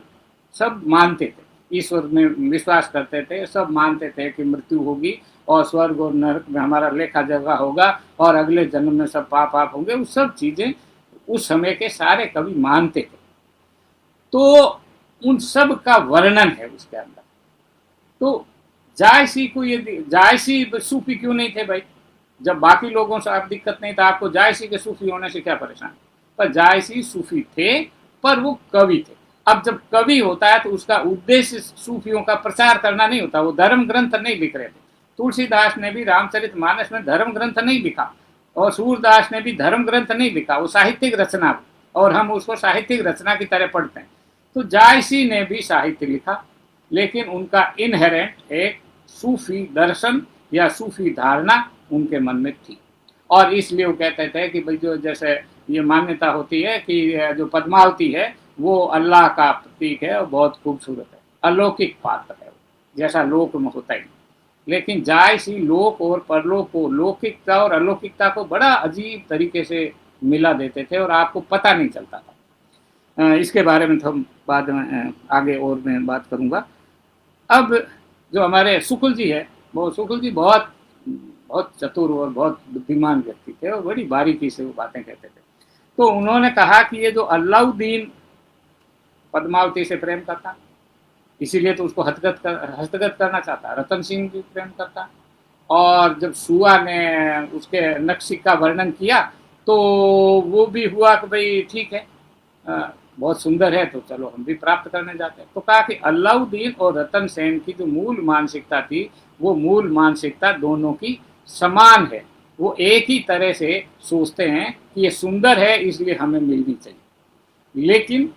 सब मानते थे, ईश्वर में विश्वास करते थे, सब मानते थे कि मृत्यु होगी और स्वर्ग और नरक में हमारा लेखा जोखा होगा और अगले जन्म में सब पाप होंगे। वो सब चीजें उस समय के सारे कवि मानते थे। तो उन सब का वर्णन है उसके अंदर। तो जायसी को ये, जायसी सूफी क्यों नहीं थे भाई, जब बाकी लोगों से आप दिक्कत नहीं था, आपको जायसी के सूफी होने से क्या परेशान। पर जायसी सूफी थे पर वो कवि थे। अब जब कवि होता है तो उसका उद्देश्य सूफियों का प्रचार करना नहीं होता, वो धर्म ग्रंथ नहीं लिख रहे थे। तुलसीदास ने भी रामचरितमानस में धर्म ग्रंथ नहीं लिखा और सूरदास ने भी धर्म ग्रंथ नहीं लिखा, वो साहित्यिक रचना, और हम उसको साहित्यिक रचना की तरह पढ़ते हैं। तो जायसी ने भी साहित्य लिखा, लेकिन उनका इनहेरेंट एक सूफी दर्शन या सूफी धारणा उनके मन में थी। और इसलिए वो कहते थे कि भाई जो जैसे ये मान्यता होती है कि जो पद्मावती है वो अल्लाह का प्रतीक है और बहुत खूबसूरत है, अलौकिक पात्र है, जैसा लोक में होता ही। लेकिन जायसी लोक और परलोक को, लौकिकता और अलौकिकता को बड़ा अजीब तरीके से मिला देते थे और आपको पता नहीं चलता था। इसके बारे में तो हम बाद में आगे और मैं बात करूंगा। अब जो हमारे शुक्ल जी है, वो शुक्ल जी बहुत बहुत चतुर और बहुत बुद्धिमान व्यक्ति थे और बड़ी बारीकी से वो बातें कहते थे। तो उन्होंने कहा कि ये जो अलाउद्दीन पद्मावती से प्रेम करता, इसीलिए तो उसको हस्तगत करना चाहता, रतन सिंह भी प्रेम करता। और जब सुआ ने उसके नक्शी का वर्णन किया तो वो भी हुआ कि भाई ठीक है, बहुत सुंदर है, तो चलो हम भी प्राप्त करने जाते हैं। तो कहा कि अलाउद्दीन और रतन सेन की जो मूल मानसिकता थी, वो मूल मानसिकता दोनों की समान है। वो एक ही तरह से सोचते हैं कि ये सुंदर है इसलिए हमें मिलनी चाहिए। लेकिन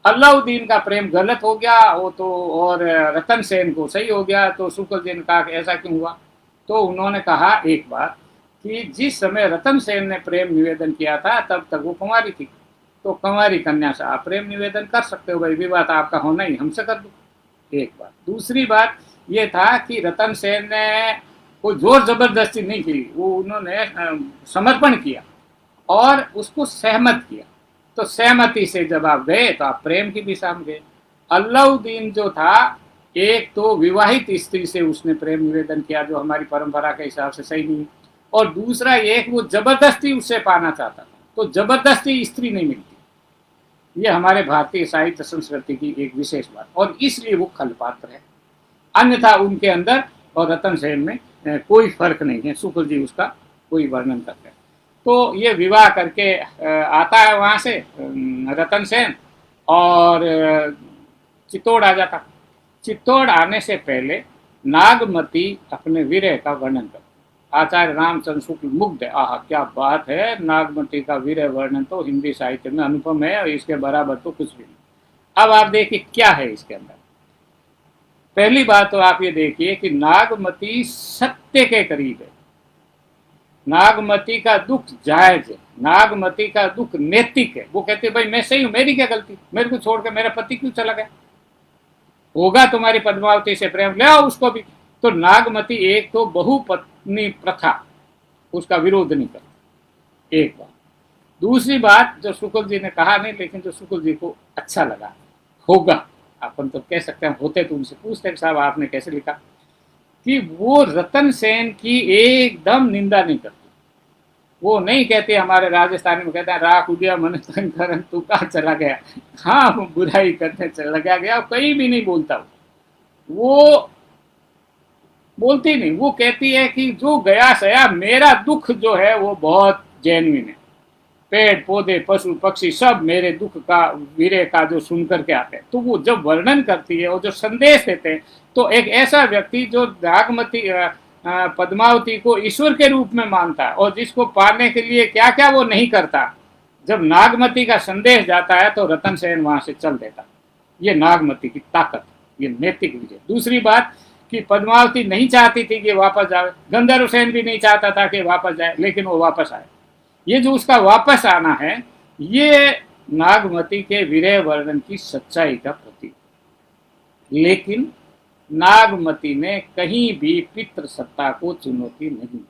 अलाउद्दीन का प्रेम गलत हो गया वो तो, और रतन सेन को सही हो गया। तो शुक्ल जी ने कहा कि ऐसा क्यों हुआ? तो उन्होंने कहा एक बात कि जिस समय रतन सेन ने प्रेम निवेदन किया था तब तक वो कुंवारी थी, तो कुंवारी कन्या से आप प्रेम निवेदन कर सकते हो, भाई विवाह तो आपका होना ही, हमसे कर दो। एक बात। दूसरी बात ये था कि रतन सेन ने कोई जोर जबरदस्ती नहीं की, वो उन्होंने समर्पण किया और उसको सहमत किया। तो सहमति से जब आप गए तो आप प्रेम की दिशा में गए। अलाउद्दीन जो था, एक तो विवाहित स्त्री से उसने प्रेम निवेदन किया जो हमारी परंपरा के हिसाब से सही नहीं, और दूसरा एक वो जबरदस्ती उससे पाना चाहता था। तो जबरदस्ती स्त्री नहीं मिलती, ये हमारे भारतीय साहित्य संस्कृति की एक विशेष बात, और इसलिए वो खल पात्र है। अन्यथा उनके अंदर और रतन सेन में कोई फर्क नहीं है। शुक्ल जी उसका कोई वर्णन करते हैं। तो ये विवाह करके आता है वहाँ से रतन सेन, और चित्तौड़ आ जाता। चित्तौड़ आने से पहले नागमती अपने विरह का वर्णन करते। आचार्य रामचंद्र शुक्ल मुग्ध है, आह क्या बात है, नागमती का विरह वर्णन तो हिंदी साहित्य में अनुपम है और इसके बराबर तो कुछ भी नहीं। अब आप देखिए क्या है इसके अंदर। पहली बात तो आप ये देखिए कि नागमती सत्य के करीब है, नागमती का दुख जायज है, नागमती का दुख नैतिक है। वो कहते भाई मैं सही हूं, मेरी क्या गलती, मेरे को छोड़कर मेरा पति क्यों चला गया, होगा तुम्हारी पद्मावती से प्रेम, ले आओ उसको भी। तो नागमती एक तो बहुपत्नी प्रथा उसका विरोध नहीं करती, एक बात। दूसरी बात जो शुक्ल जी ने कहा नहीं, लेकिन जो शुक्ल जी को अच्छा लगा, होगा अपन तो कह सकते हैं, होते तो उनसे पूछते साहब आपने कैसे लिखा, कि वो रतन सेन की एकदम निंदा नहीं करती। वो नहीं कहते, हमारे राजस्थानी में कहते हैं राख उदिया मन करन तू कहाँ चला गया, हाँ वो बुराई करने चला गया, कहीं भी नहीं बोलता। वो बोलती नहीं, वो कहती है कि जो गया सया, मेरा दुख जो है वो बहुत जेन्युइन है, पेड़ पौधे पशु पक्षी सब मेरे दुख का वीरे का जो सुन करके आते हैं। तो वो जब वर्णन करती है और जो संदेश देते हैं, तो एक ऐसा व्यक्ति जो नागमती पद्मावती को ईश्वर के रूप में मानता है और जिसको पाने के लिए क्या क्या वो नहीं करता, जब नागमती का संदेश जाता है तो रतन सेन वहां से चल देता। ये नागमती की ताकत, ये नैतिक विजय। दूसरी बात कि पद्मावती नहीं चाहती थी कि वापस जाए, गंधर्व सेन भी नहीं चाहता था कि वापस जाए, लेकिन वो वापस आए। ये जो उसका वापस आना है, ये नागमती के विरह वर्णन की सच्चाई का प्रतीक। लेकिन नागमती ने कहीं भी पितृ सत्ता को चुनौती नहीं दी।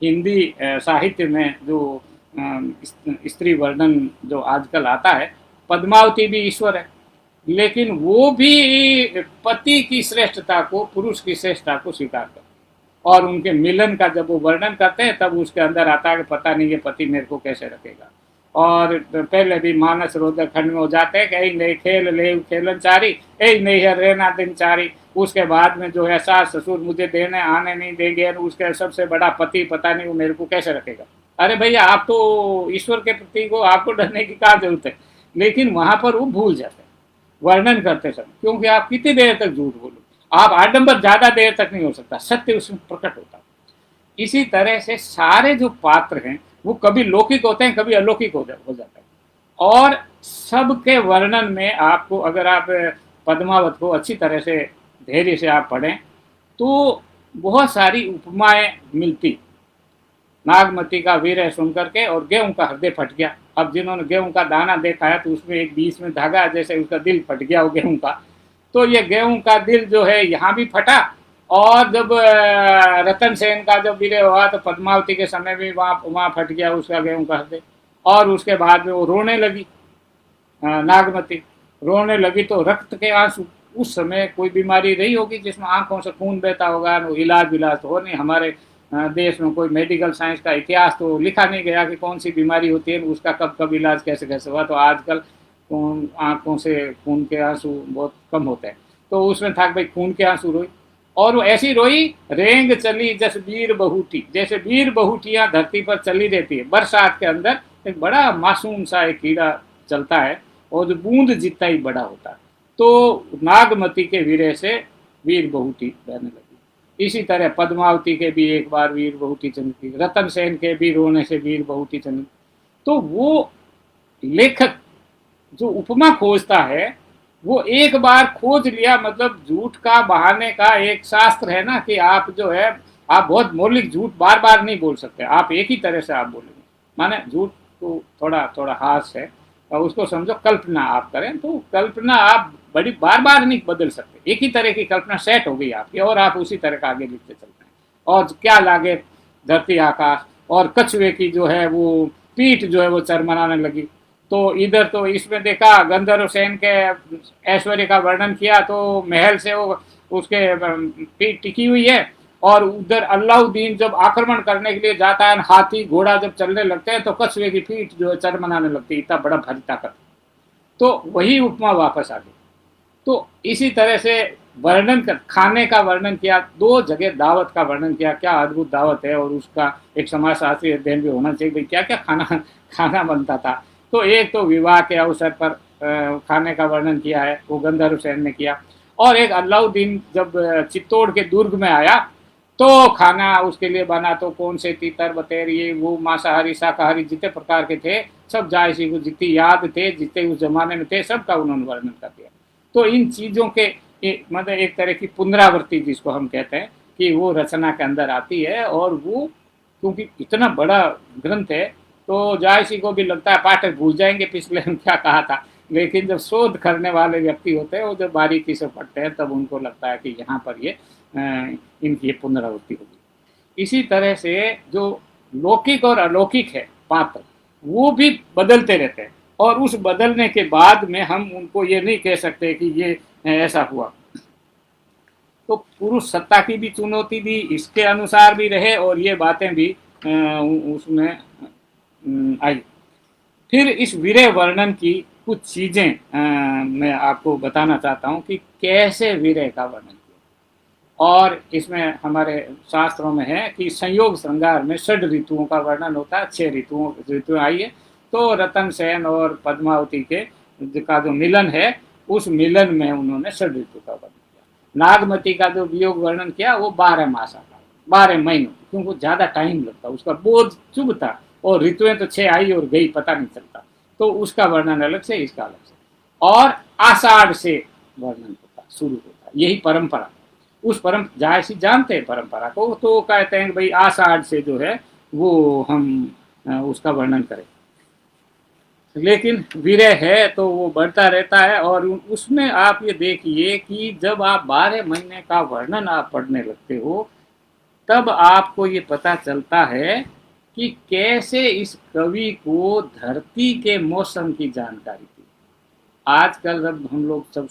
हिंदी साहित्य में जो स्त्री वर्णन जो आजकल आता है, पद्मावती भी ईश्वर है, लेकिन वो भी पति की श्रेष्ठता को, पुरुष की श्रेष्ठता को स्वीकार करते, और उनके मिलन का जब वो वर्णन करते हैं तब उसके अंदर आता है कि पता नहीं ये पति मेरे को कैसे रखेगा। और पहले भी मानस रोदक खंड में हो जाते हैं कि ऐ नहीं खेल ले खेलन चारी, ऐ नहीं है रहना दिन चारी। उसके बाद में जो है सास ससुर मुझे देने आने नहीं देंगे, उसके सबसे बड़ा पति पता नहीं वो मेरे को कैसे रखेगा। अरे भैया आप तो ईश्वर के प्रति को आपको डरने की क्या जरूरत है। लेकिन वहां पर वो भूल जाते हैं वर्णन करते समय, क्योंकि आप कितनी देर तक झूठ बोलो, आप आडंबर ज्यादा देर तक नहीं हो सकता, सत्य उसमें प्रकट होता। इसी तरह से सारे जो पात्र हैं वो कभी लौकिक होते हैं, कभी अलौकिक हो जाते हैं, और सबके वर्णन में आपको, अगर आप पद्मावत को अच्छी तरह से धैर्य से आप पढ़ें तो बहुत सारी उपमाएं मिलती। नागमती का वीर सुन करके और गेहूं का हृदय फट गया। अब जिन्होंने गेहूं का दाना देखा है तो उसमें एक बीच में धागा जैसे उसका दिल फट गया वो गेहूं का, तो ये गेहूं का दिल जो है यहाँ भी फटा। और जब रतन सेन का जब विरह हुआ तो पद्मावती के समय भी वहाँ फट गया उसका गेहूं का हृदय। और उसके बाद में वो रोने लगी, नागमती रोने लगी तो रक्त के आंसू। उस समय कोई बीमारी रही होगी जिसमें आंखों से खून बहता होगा, इलाज विलाज तो हो नहीं, हमारे देश में कोई मेडिकल साइंस का इतिहास तो लिखा नहीं गया कि कौन सी बीमारी होती है, उसका कब कब इलाज कैसे कैसे हुआ। तो आजकल आंखों से खून के आंसू बहुत कम होते हैं, तो उसमें था कि भाई खून के आंसू रोई, और वो ऐसी रोई, रेंग चली जस वीर बहूटी, जैसे वीर बहूटियां धरती पर चली रहती है बरसात के अंदर, एक बड़ा मासूम सा एक कीड़ा चलता है और जो बूंद जितना ही बड़ा होता है। तो नागमती के वीरे से वीर बहूटी बहने लगी। इसी तरह पद्मावती के भी एक बार वीर बहूटी चमकी, रतन सेन के भी रोने से वीर बहूटी चमकी। तो वो लेखक जो उपमा खोजता है, वो एक बार खोज लिया, मतलब झूठ का बहाने का एक शास्त्र है ना, कि आप जो है आप बहुत मौलिक झूठ बार बार नहीं बोल सकते, आप एक ही तरह से आप बोलेंगे। माने झूठ तो थोड़ा थोड़ा हास है, और उसको समझो कल्पना आप करें, तो कल्पना आप बड़ी बार बार नहीं बदल सकते, एक ही तरह की कल्पना सेट हो गई आपकी और आप उसी तरह का आगे लिखते चलते हैं। और क्या लागे धरती आकाश, और कछुए की जो है वो पीठ जो है वो चरमराने लगी। तो इधर तो इसमें देखा गंधर्व सेन के ऐश्वर्य का वर्णन किया, तो महल से वो उसके पीठ टिकी हुई है, और उधर अलाउद्दीन जब आक्रमण करने के लिए जाता है, हाथी घोड़ा जब चलने लगते हैं, तो कछुए की पीठ जो है चरमराने लगती है, इतना बड़ा भारी ताकत। तो वही उपमा वापस आ गई। तो इसी तरह से वर्णन कर, खाने का वर्णन किया, दो जगह दावत का वर्णन किया, क्या अद्भुत दावत है, और उसका एक समाजशास्त्री अध्ययन भी होना चाहिए, भाई क्या क्या खाना खाना बनता था। तो एक तो विवाह के अवसर पर खाने का वर्णन किया है, वो गंधर्व सेन ने किया। और एक अलाउद्दीन जब चित्तौड़ के दुर्ग में आया, तो खाना उसके लिए बना, तो कौन से तीतर बतेर ये वो मांसाहारी शाकाहारी जितने प्रकार के थे, सब जायसी को जितनी याद थे, जितने उस जमाने में थे, सबका उन्होंने वर्णन कर दिया। तो इन चीज़ों के मतलब एक तरह की पुनरावृत्ति जिसको हम कहते हैं, कि वो रचना के अंदर आती है। और वो क्योंकि इतना बड़ा ग्रंथ है, तो जायसी को भी लगता है पाठक भूल जाएंगे पिछले में क्या कहा था, लेकिन जब शोध करने वाले व्यक्ति होते हैं, वो जब बारीकी से पढ़ते हैं, तब उनको लगता है कि यहाँ पर ये इनकी पुनरावृत्ति होगी। इसी तरह से जो लौकिक और अलौकिक है पात्र, वो भी बदलते रहते हैं, और उस बदलने के बाद में हम उनको ये नहीं कह सकते कि ये ऐसा हुआ। तो पुरुष सत्ता की भी चुनौती दी, इसके अनुसार भी रहे, और ये बातें भी उसमें आई। फिर इस वीर्य वर्णन की कुछ चीजें मैं आपको बताना चाहता हूँ कि कैसे वीर्य का वर्णन किया। और इसमें हमारे शास्त्रों में है कि संयोग श्रृंगार में 6 ऋतुओं का वर्णन होता है, 6 ऋतुएं आई है। तो रतन सेन और पद्मावती के का जो मिलन है, उस मिलन में उन्होंने 6 ऋतु का वर्णन किया। नागमती का जो वियोग वर्णन किया, वो 12 मास का, 12 महीनों, क्योंकि ज्यादा टाइम लगता, उसका बोझ चुभता, और ऋतुएं तो 6 आई और गई, पता नहीं चलता। तो उसका वर्णन अलग से, इसका अलग से। और आषाढ़ से वर्णन होता, शुरू होता, यही परंपरा। उस जायसी जानते हैं परंपरा को, तो कहते हैं कि भाई आषाढ़ से जो है वो हम उसका वर्णन करें। लेकिन वीर्य है तो वो बढ़ता रहता है। और उसमें आप ये देखिए कि जब आप 12 महीने का वर्णन आप पढ़ने लगते हो, तब आपको ये पता चलता है कि कैसे इस कवि को धरती के मौसम की जानकारी थी। आजकल जब हम लोग सब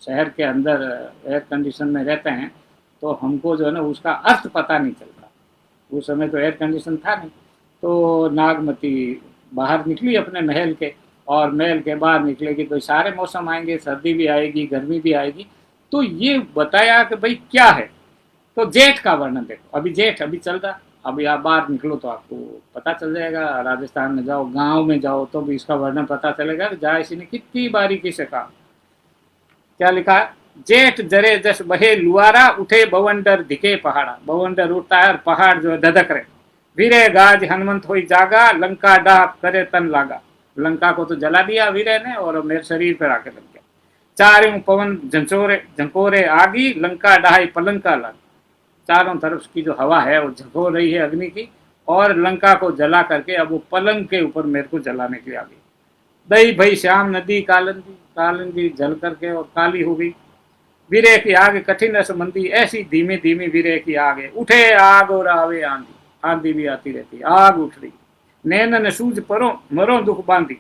शहर के अंदर एयर कंडीशन में रहते हैं, तो हमको जो है ना उसका अर्थ पता नहीं चलता। उस समय तो एयर कंडीशन था नहीं। तो नागमती बाहर निकली अपने महल के, और महल के बाहर निकलेगी तो सारे मौसम आएंगे, सर्दी भी आएगी, गर्मी भी आएगी। तो ये बताया कि भाई क्या है। तो जेठ का वर्णन देखो, अभी जेठ अभी चल रहा, अभी आप बाहर निकलो तो आपको पता चल जाएगा। राजस्थान में जाओ, गांव में जाओ, तो भी इसका वर्णन पता चलेगा कि जायसी ने कितनी बारीकी से कहा। क्या लिखा है? जेठ जरे जस बहे लुआरा, उठे बवंडर दिखे पहाड़ा। बवंडर उठता है और पहाड़ जो है धधक रहे। वीरे गाज हनुमंत होई जागा, लंका डाह करे तन लागा। लंका को तो जला दिया वीरे ने, और मेरे शरीर पर आके लग गया। चारों पवन झंकोरे आगी, लंका डाही पलंका लागी। चारों तरफ की जो हवा है वो झकोर रही है अग्नि की, और लंका को जला करके अब वो पलंग के ऊपर मेरे को जलाने के लिए आ गई। दही भई श्याम नदी कालंदी, कालंदी जल करके और काली हो गई। वीरे की आग कठिन असमंदी, ऐसी धीमी धीमी वीरे की आग है। उठे आग और आवे आंधी, आंधी भी आती रहती, आग उठ रही। नैनन सूझ परो मरो दुख बांधी,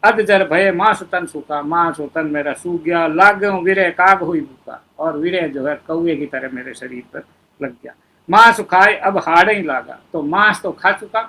अध जर भय मांस तन सूखा। मांस और तन मेरा सूख गया, लाग गयो वीरे काग हुई भूखा। और वीरे जो है कौए की तरह मेरे शरीर पर लग गया। मांस खाए अब हाड़ ही लागा, तो मांस तो खा चुका,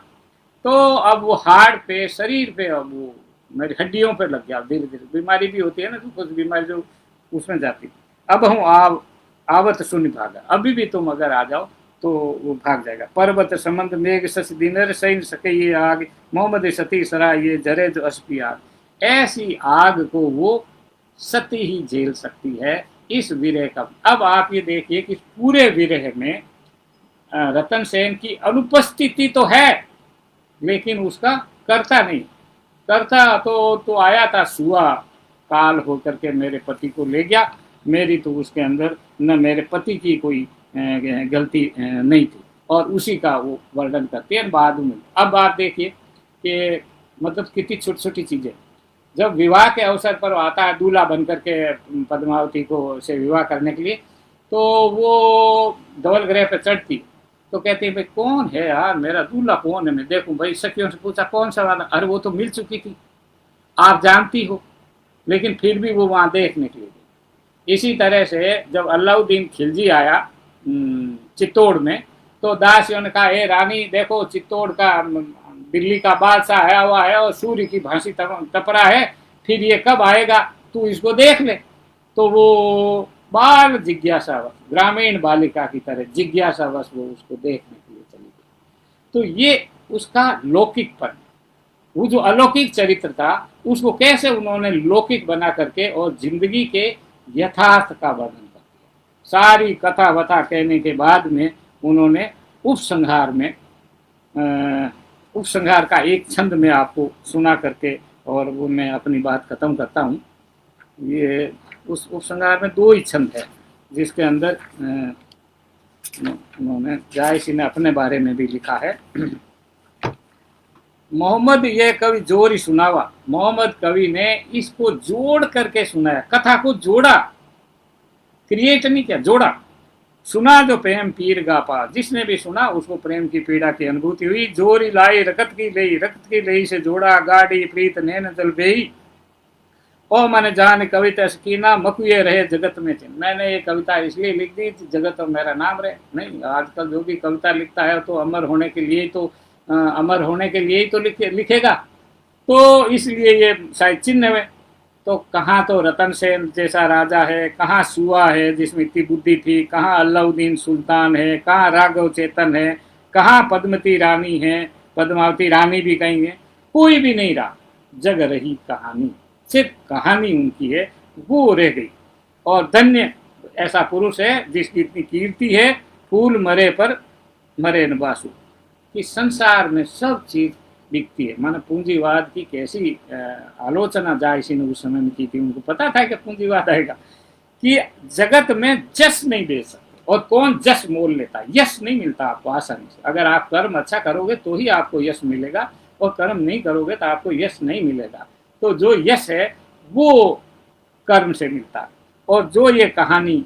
तो अब वो हाड़ पे, शरीर पे, अब वो मेरी हड्डियों पे लग गया। धीरे धीरे बीमारी भी होती है ना, तो कुछ बीमारी जो उसमें जाती। अब हूँ आवत सुन भागा, अभी भी तुम अगर आ जाओ तो वो भाग जाएगा। पर्वत समंद मेघ सस दिनर सही सके ये आग, मोहम्मद सती सरा ये जरे जो अस्पी आग। ऐसी आग को वो सती ही झेल सकती है इस विरह का। अब आप ये देखिए कि पूरे विरह में रतन सेन की अनुपस्थिति तो है, लेकिन उसका करता नहीं। करता तो आया था, सुआ काल होकर के मेरे पति को ले गया, मेरी तो उसके अंदर न मेरे पति की कोई गलती नहीं थी, और उसी का वो वर्णन करते हैं बाद में। अब आप देखिए कि मतलब कितनी छोटी छोटी चीजें, जब विवाह के अवसर पर आता है दूल्हा बन करके पद्मावती को से विवाह करने के लिए, तो वो धवल ग्रह पर चढ़ती, तो कहती है भाई कौन है यार, मेरा दूल्हा कौन है, मैं देखूं। भाई सखियों से पूछा कौन सा वाला, अरे वो तो मिल चुकी थी, आप जानती हो, लेकिन फिर भी वो वहां देखने के लिए गई। इसी तरह से जब अलाउद्दीन खिलजी आया चित्तौड़ में, तो दासियों ने कहा हे रानी देखो चित्तौड़ का दिल्ली का बादशाह आया हुआ है और सूर्य की भांति तपरा है, फिर ये कब आएगा, तू इसको देख ले। तो वो बाल जिज्ञासावश, ग्रामीण बालिका की तरह जिज्ञासावश वो उसको देखने के लिए चली गई। तो ये उसका लौकिकपन, वो जो अलौकिक चरित्र था उसको कैसे उन्होंने लौकिक बना करके और जिंदगी के यथार्थ का वर्णन कर दिया। सारी कथा वथा कहने के बाद में उन्होंने उपसंहार में उपसंहार का एक छंद में आपको सुना करके और वो मैं अपनी बात खत्म करता हूँ। ये उस उपसंहार में 2 ही छंद है, जिसके अंदर उन्होंने जायसी ने अपने बारे में भी लिखा है। मोहम्मद ये कवि जोर ही सुनावा, मोहम्मद कवि ने इसको जोड़ करके सुनाया, कथा को जोड़ा, क्रिएट नहीं किया, जोड़ा। सुना जो प्रेम पीर गापा, जिसने भी सुना उसको प्रेम की पीड़ा की अनुभूति हुई। जोरी लाई रकत की लई से जोड़ा, गाड़ी प्रीत नैन जल बेई, ओ मैंने जान कविता सकीना मकुए रहे जगत में चिन्ह। मैंने ये कविता इसलिए लिख दी जगत में मेरा नाम रहे। नहीं, आजकल जो भी कविता लिखता है तो अमर होने के लिए तो अमर होने के लिए ही तो लिखेगा, तो इसलिए ये शायद चिन्ह में। तो कहाँ तो रतन सेन जैसा राजा है, कहाँ सुआ है जिसमें इतनी बुद्धि थी, कहाँ अलाउद्दीन सुल्तान है, कहाँ राघव चेतन है, कहाँ पद्मती रानी है, पद्मावती रानी भी कहेंगे, कोई भी नहीं रहा। जग रही कहानी, सिर्फ कहानी उनकी है, वो रह गई। और धन्य ऐसा पुरुष है जिसकी इतनी कीर्ति है, फूल मरे पर मरे न बासु, कि संसार में सब चीज बिकती है। माना पूंजीवाद की कैसी आलोचना जायसी ने उस समय में की थी, उनको पता था कि पूंजीवाद आएगा, कि जगत में जस नहीं दे सकते, और कौन जस मोल लेता है, यश नहीं मिलता आपको आसानी से। अगर आप कर्म अच्छा करोगे तो ही आपको यश मिलेगा, और कर्म नहीं करोगे तो आपको यश नहीं मिलेगा। तो जो यश है वो कर्म से मिलता है। और जो ये कहानी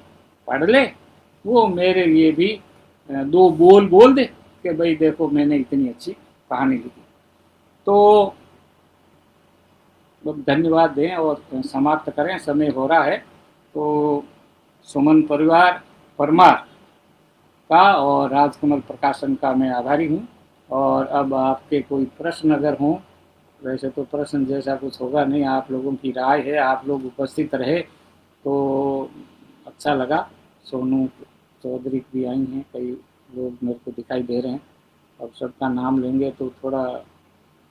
पढ़ ले वो मेरे लिए भी 2 बोल बोल दे कि भाई देखो मैंने इतनी अच्छी कहानी लिखी। तो धन्यवाद दें और समाप्त करें, समय हो रहा है। तो सुमन परिवार परमार का और राजकमल प्रकाशन का मैं आभारी हूँ। और अब आपके कोई प्रश्न अगर हों, वैसे तो प्रश्न जैसा कुछ होगा नहीं, आप लोगों की राय है, आप लोग उपस्थित रहे तो अच्छा लगा। सोनू चौधरी भी आई हैं, कई लोग मेरे को दिखाई दे रहे हैं। अब सबका नाम लेंगे तो थोड़ा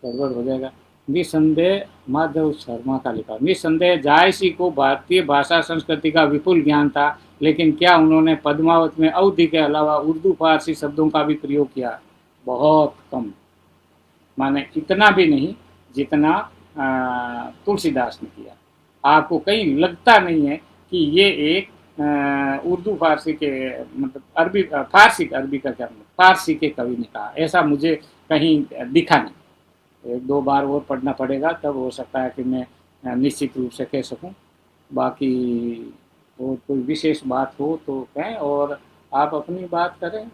गड़बड़ हो जाएगा। निसंदेह माधव शर्मा का लिखा, निसंदेह जायसी को भारतीय भाषा संस्कृति का विपुल ज्ञान था, लेकिन क्या उन्होंने पद्मावत में अवधि के अलावा उर्दू फारसी शब्दों का भी प्रयोग किया? बहुत कम, माने इतना भी नहीं जितना तुलसीदास ने किया। आपको कहीं लगता नहीं है कि ये एक उर्दू फारसी के मतलब अरबी फारसी अरबी का क्या मतलब फारसी के कवि ने कहा, ऐसा मुझे कहीं दिखा नहीं। 1-2 बार और पढ़ना पड़ेगा, तब हो सकता है कि मैं निश्चित रूप से कह सकूं। बाकी और कोई विशेष बात हो तो कहें और आप अपनी बात करें।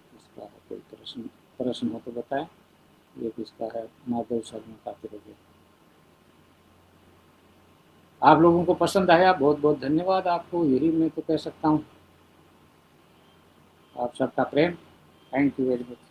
किसका है कोई प्रश्न हो तो बताएं। ये किसका है? माधव शर्मा का तिरंगे। आप लोगों को पसंद आया, बहुत बहुत धन्यवाद आपको, यही मैं तो कह सकता हूँ। आप सबका प्रेम। Thank you very much.